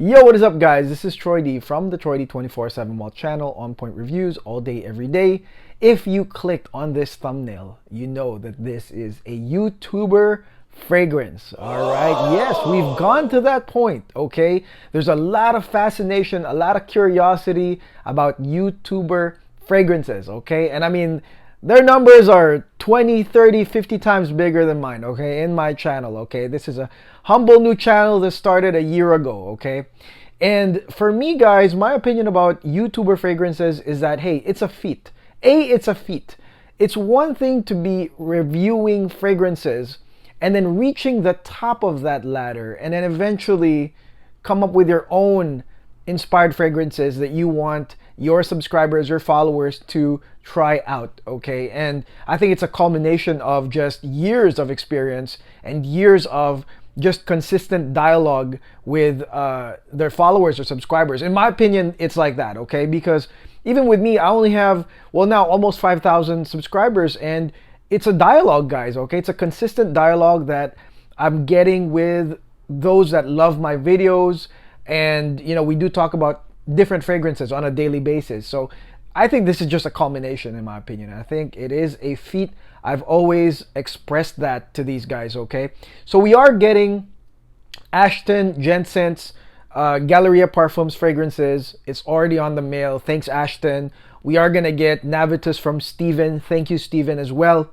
Yo, what is up, guys? This is Troy D from the Troy D 24/7 Malt channel, on point reviews all day, every day. If you clicked on this thumbnail, you know that this is a YouTuber fragrance. All right, yes, we've gone to that point. Okay, there's a lot of fascination, a lot of curiosity about YouTuber fragrances. Okay, and I mean, their numbers are 20, 30, 50 times bigger than mine, okay, in my channel, okay? This is a humble new channel that started a year ago, okay? And for me, guys, my opinion about YouTuber fragrances is that, hey, it's a feat. It's a feat. It's one thing to be reviewing fragrances and then reaching the top of that ladder and then eventually come up with your own inspired fragrances that you want your subscribers, your followers to try out, okay? And I think it's a culmination of just years of experience and years of just consistent dialogue with their followers or subscribers. In my opinion, it's like that, okay? Because even with me, I only have, well, now almost 5,000 subscribers, and it's a dialogue, guys, okay? It's a consistent dialogue that I'm getting with those that love my videos. And, you know, we do talk about different fragrances on a daily basis. So I think this is just a culmination, in my opinion. I think it is a feat. I've always expressed that to these guys, okay? So we are getting Ashton Jensen's Galleria Parfums fragrances. It's already on the mail. Thanks, Ashton. We are going to get Navitus from Steven. Thank you, Steven, as well.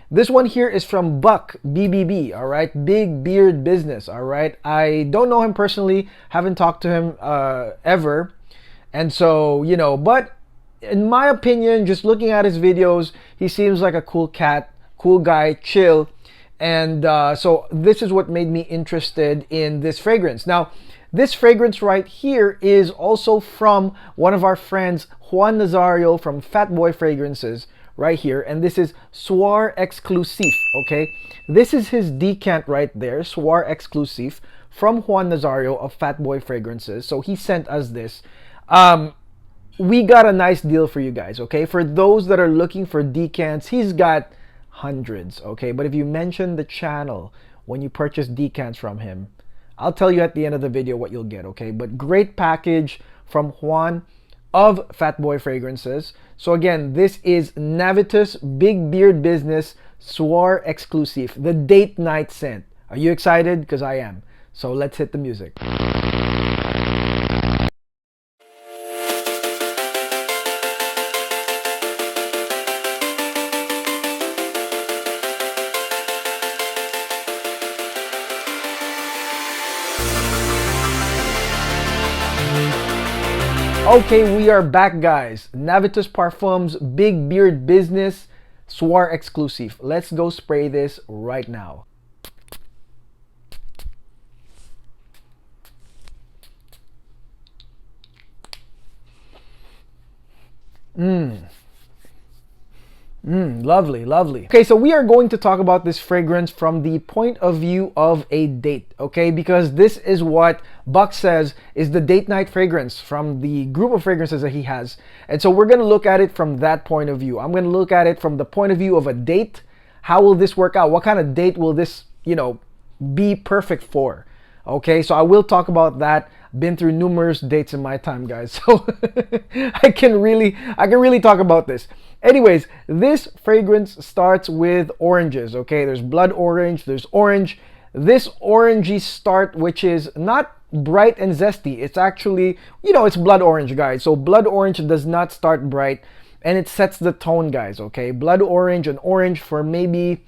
This one here is from Buck, BBB, all right? Big Beard Business, all right? I don't know him personally. Haven't talked to him ever. And so, you know, but in my opinion, just looking at his videos, he seems like a cool cat, cool guy, chill. And so this is what made me interested in this fragrance. Now, this fragrance right here is also from one of our friends, Juan Nazario from Fatboy Fragrances, right here. And this is Soir Exclusif, okay? This is his decant right there, Soir Exclusif, from Juan Nazario of Fatboy Fragrances. So he sent us this. We got a nice deal for you guys, okay? For those that are looking for decants, he's got hundreds, okay? But if you mention the channel when you purchase decants from him, I'll tell you at the end of the video what you'll get, okay? But great package from Juan of Fatboy Fragrances. So again, this is Navitus Big Beard Business Soir Exclusif, the date night scent. Are you excited? Because I am. So let's hit the music. Okay, we are back, guys. Navitus Parfums Big Beard Business Soir Exclusif. Let's go spray this right now. Lovely, lovely. Okay, so we are going to talk about this fragrance from the point of view of a date, okay? Because this is what Buck says is the date night fragrance from the group of fragrances that he has. And so we're going to look at it from that point of view. I'm going to look at it from the point of view of a date. How will this work out? What kind of date will this, you know, be perfect for? Okay, so I will talk about that. Been through numerous dates in my time, guys. So I can really talk about this. Anyways, this fragrance starts with oranges, okay? There's blood orange, there's orange. This orangey start, which is not bright and zesty. It's actually, you know, it's blood orange, guys. So blood orange does not start bright, and it sets the tone, guys, okay? Blood orange and orange for maybe,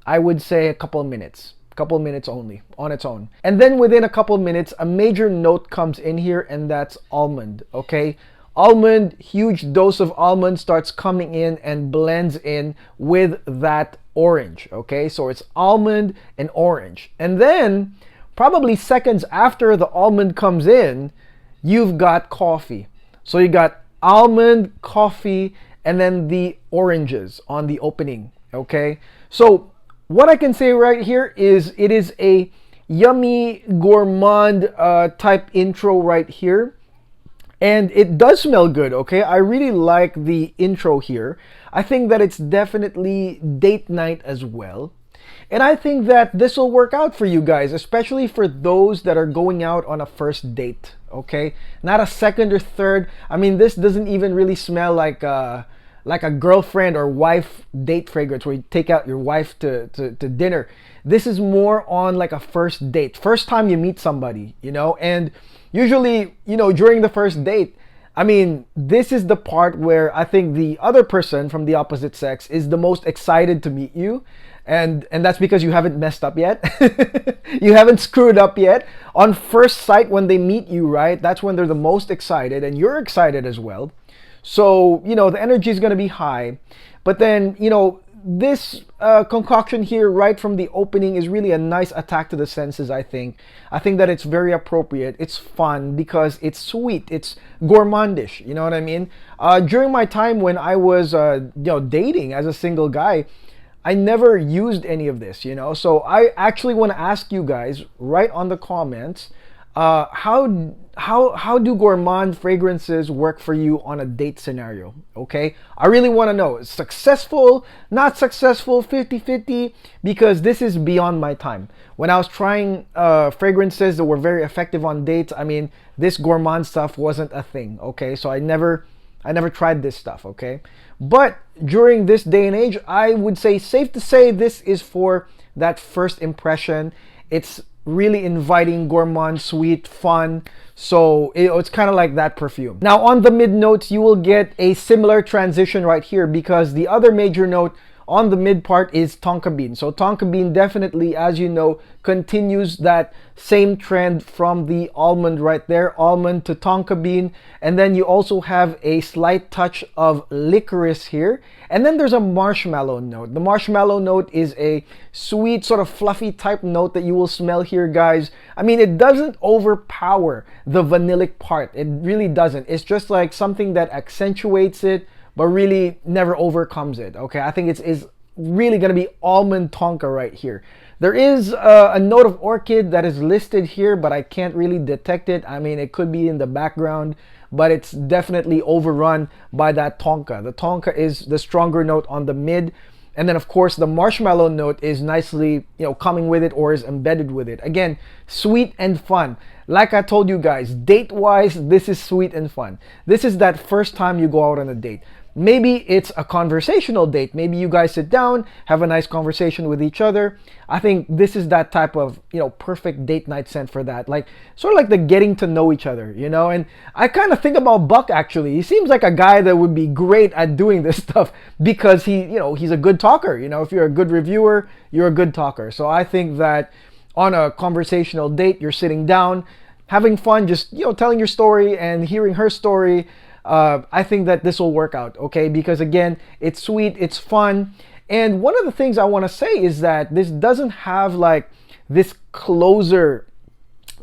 I would say, a couple of minutes. Couple minutes only on its own. And then within a couple minutes, a major note comes in here, and that's almond, okay? Almond, huge dose of almond starts coming in and blends in with that orange, okay? So it's almond and orange. And then probably seconds after the almond comes in, you've got coffee. So you got almond, coffee, and then the oranges on the opening, okay? So what I can say right here is it is a yummy gourmand type intro right here. And it does smell good, okay? I really like the intro here. I think that it's definitely date night as well. And I think that this will work out for you guys, especially for those that are going out on a first date, okay? Not a second or third. I mean, this doesn't even really smell like a girlfriend or wife date fragrance where you take out your wife to dinner. This is more on like a first date, first time you meet somebody, you know? And usually, you know, during the first date, I mean, this is the part where I think the other person from the opposite sex is the most excited to meet you. And that's because you haven't messed up yet. You haven't screwed up yet. On first sight, when they meet you, right? That's when they're the most excited, and you're excited as well. So, you know, the energy is going to be high. But then, you know, this concoction here right from the opening is really a nice attack to the senses, I think. I think that it's very appropriate. It's fun because it's sweet. It's gourmandish. You know what I mean? During my time when I was, you know, dating as a single guy, I never used any of this, you know? So I actually want to ask you guys right on the comments, how do gourmand fragrances work for you on a date scenario? Okay, I really want to know. Successful, not successful, 50-50, because this is beyond my time. When I was trying fragrances that were very effective on dates, I mean, this gourmand stuff wasn't a thing. Okay, so I never tried this stuff. Okay, but during this day and age, I would say safe to say this is for that first impression. It's really inviting, gourmand, sweet, fun. So it's kind of like that perfume. Now on the mid notes, you will get a similar transition right here because the other major note on the mid part is Tonka Bean. So Tonka Bean definitely, as you know, continues that same trend from the Almond right there, Almond to Tonka Bean. And then you also have a slight touch of licorice here. And then there's a marshmallow note. The marshmallow note is a sweet, sort of fluffy type note that you will smell here, guys. I mean, it doesn't overpower the vanillic part. It really doesn't. It's just like something that accentuates it, but really never overcomes it. Okay, I think it's really gonna be almond tonka right here. There is a note of orchid that is listed here, but I can't really detect it. I mean, it could be in the background, but it's definitely overrun by that tonka. The tonka is the stronger note on the mid. And then of course the marshmallow note is nicely, you know, coming with it or is embedded with it. Again, sweet and fun. Like I told you guys, date-wise, this is sweet and fun. This is that first time you go out on a date. Maybe it's a conversational date. Maybe you guys sit down, have a nice conversation with each other. I think this is that type of, you know, perfect date night scent for that. Like, sort of like the getting to know each other, you know? And I kind of think about Buck, actually. He seems like a guy that would be great at doing this stuff because he, you know, he's a good talker. You know, if you're a good reviewer, you're a good talker. So I think that on a conversational date, you're sitting down, having fun, just, you know, telling your story and hearing her story. I think that this will work out, okay? Because again, it's sweet, it's fun. And one of the things I want to say is that this doesn't have like this closer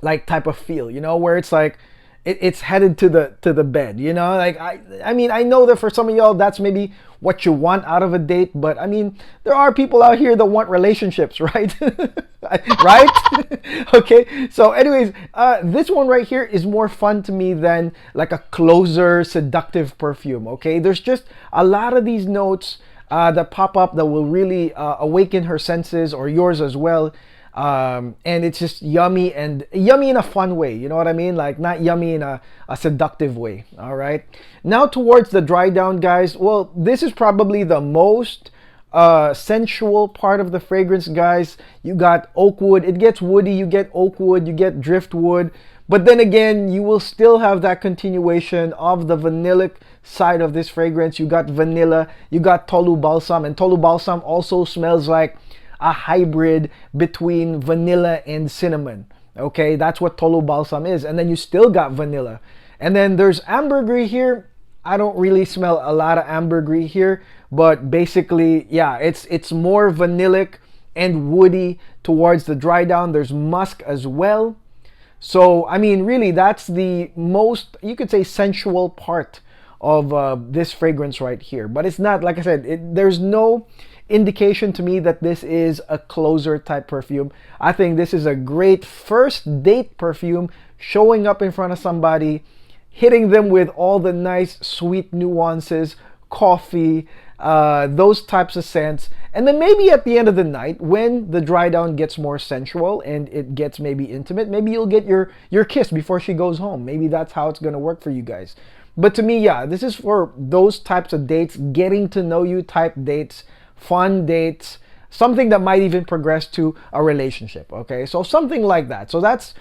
like type of feel, you know, where it's like it's headed to the bed, you know? Like I mean, I know that for some of y'all that's maybe what you want out of a date, but I mean, there are people out here that want relationships, right? Right? Okay, so anyways, this one right here is more fun to me than like a closer seductive perfume. Okay, there's just a lot of these notes that pop up that will really awaken her senses or yours as well. And it's just yummy, and yummy in a fun way, you know what I mean? Like not yummy in a seductive way. All right, now towards the dry down, guys. Well, this is probably the most sensual part of the fragrance, guys. You got Oakwood. It gets woody. You get Oakwood. You get Driftwood. But then again, you will still have that continuation of the vanillic side of this fragrance. You got vanilla. You got Tolu Balsam, and Tolu Balsam also smells like a hybrid between vanilla and cinnamon. Okay, that's what Tolu Balsam is. And then you still got vanilla. And then there's ambergris here. I don't really smell a lot of ambergris here, but basically, yeah, it's more vanillic and woody towards the dry down. There's musk as well. So, I mean, really, that's the most, you could say, sensual part of this fragrance right here. But it's not, like I said, there's no indication to me that this is a closer type perfume. I think this is a great first date perfume, showing up in front of somebody, hitting them with all the nice sweet nuances, coffee, those types of scents. And then maybe at the end of the night, when the dry down gets more sensual and it gets maybe intimate, maybe you'll get your kiss before she goes home. Maybe that's how it's gonna work for you guys. But to me, yeah, this is for those types of dates, getting to know you type dates, fun dates, something that might even progress to a relationship, okay? So something like that. So that's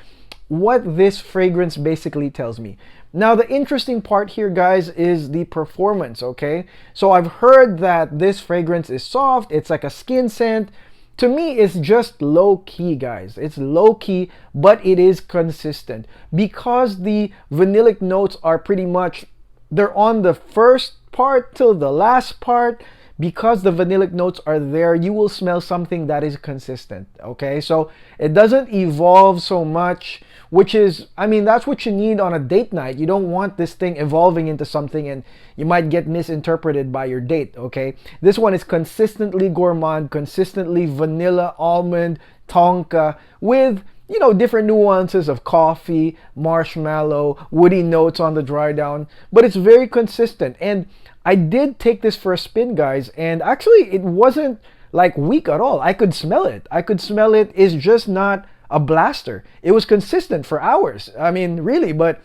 what this fragrance basically tells me. Now, the interesting part here, guys, is the performance, okay? So I've heard that this fragrance is soft. It's like a skin scent. To me, it's just low-key, guys. It's low-key, but it is consistent. Because the vanillic notes are pretty much, they're on the first part till the last part. Because the vanillic notes are there, you will smell something that is consistent, okay? So it doesn't evolve so much, which is, I mean, that's what you need on a date night. You don't want this thing evolving into something and you might get misinterpreted by your date, okay? This one is consistently gourmand, consistently vanilla, almond, tonka, with, you know, different nuances of coffee, marshmallow, woody notes on the dry down, but it's very consistent. And I did take this for a spin, guys, and actually it wasn't like weak at all. I could smell it. I could smell it. It's just not a blaster. It was consistent for hours. I mean, really, but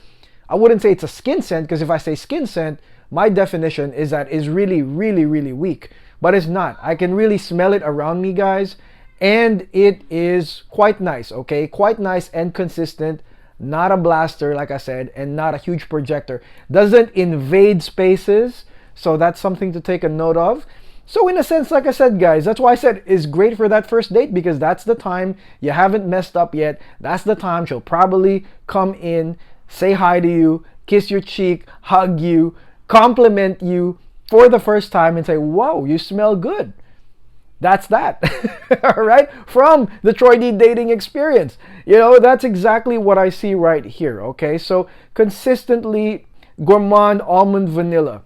I wouldn't say it's a skin scent, because if I say skin scent, my definition is that it's really, really, really weak. But it's not. I can really smell it around me, guys, and it is quite nice, okay? Quite nice and consistent. Not a blaster, like I said, and not a huge projector. Doesn't invade spaces. So that's something to take a note of. So in a sense, like I said, guys, that's why I said it's great for that first date, because that's the time you haven't messed up yet. That's the time she'll probably come in, say hi to you, kiss your cheek, hug you, compliment you for the first time and say, wow, you smell good. That's that. All right? From the Troy D dating experience. You know, that's exactly what I see right here. Okay? So consistently gourmand almond vanilla.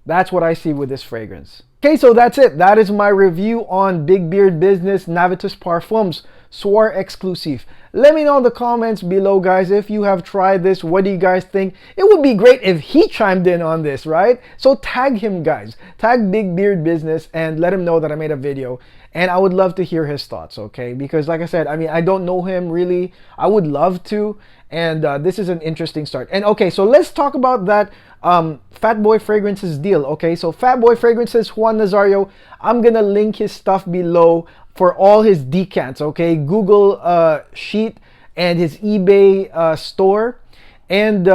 That's what I see with this fragrance. Okay, so that's it. That is my review on Big Beard Business Navitus Parfums Soir Exclusif. Let me know in the comments below, guys, if you have tried this. What do you guys think? It would be great if he chimed in on this, right? So tag him, guys. Tag Big Beard Business and let him know that I made a video. And I would love to hear his thoughts, okay? Because like I said, I mean, I don't know him really. I would love to. And this is an interesting start. And okay, so let's talk about that Fat Boy Fragrances deal, okay? So Fat Boy Fragrances, Juan Nazario, I'm gonna link his stuff below for all his decants, okay? Google sheet and his eBay store, and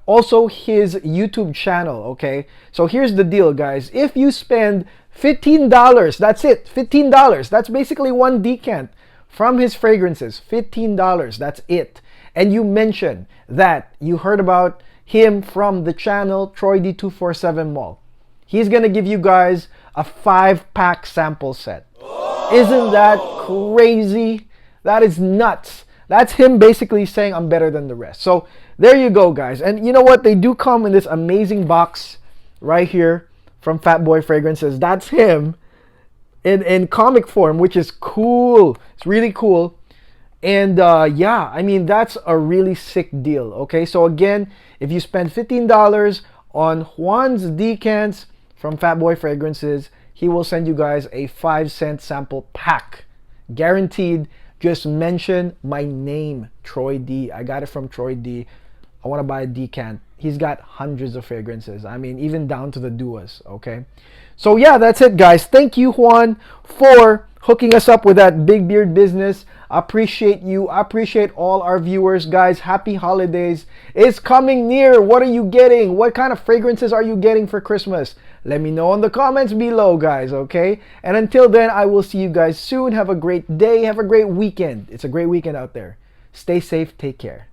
also his YouTube channel, okay? So here's the deal, guys. If you spend $15, that's it, $15. That's basically one decant from his fragrances, $15, that's it. And you mention that you heard about him from the channel Troy D247 Mall. He's gonna give you guys a 5-pack sample set. Isn't that crazy? That is nuts. That's him basically saying I'm better than the rest. So there you go, guys. And you know what? They do come in this amazing box right here from Fat Boy Fragrances. That's him in comic form, which is cool. It's really cool. And yeah, I mean, that's a really sick deal, okay? So again, if you spend $15 on Juan's decants from Fat Boy Fragrances, he will send you guys a 5-cent sample pack. Guaranteed. Just mention my name, Troy D. I got it from Troy D. I want to buy a decant. He's got hundreds of fragrances. I mean, even down to the duos, okay? So yeah, that's it, guys. Thank you, Juan, for hooking us up with that Big Beard Business. I appreciate you. I appreciate all our viewers, guys. Happy holidays. It's coming near. What are you getting? What kind of fragrances are you getting for Christmas? Let me know in the comments below, guys, okay? And until then, I will see you guys soon. Have a great day. Have a great weekend. It's a great weekend out there. Stay safe. Take care.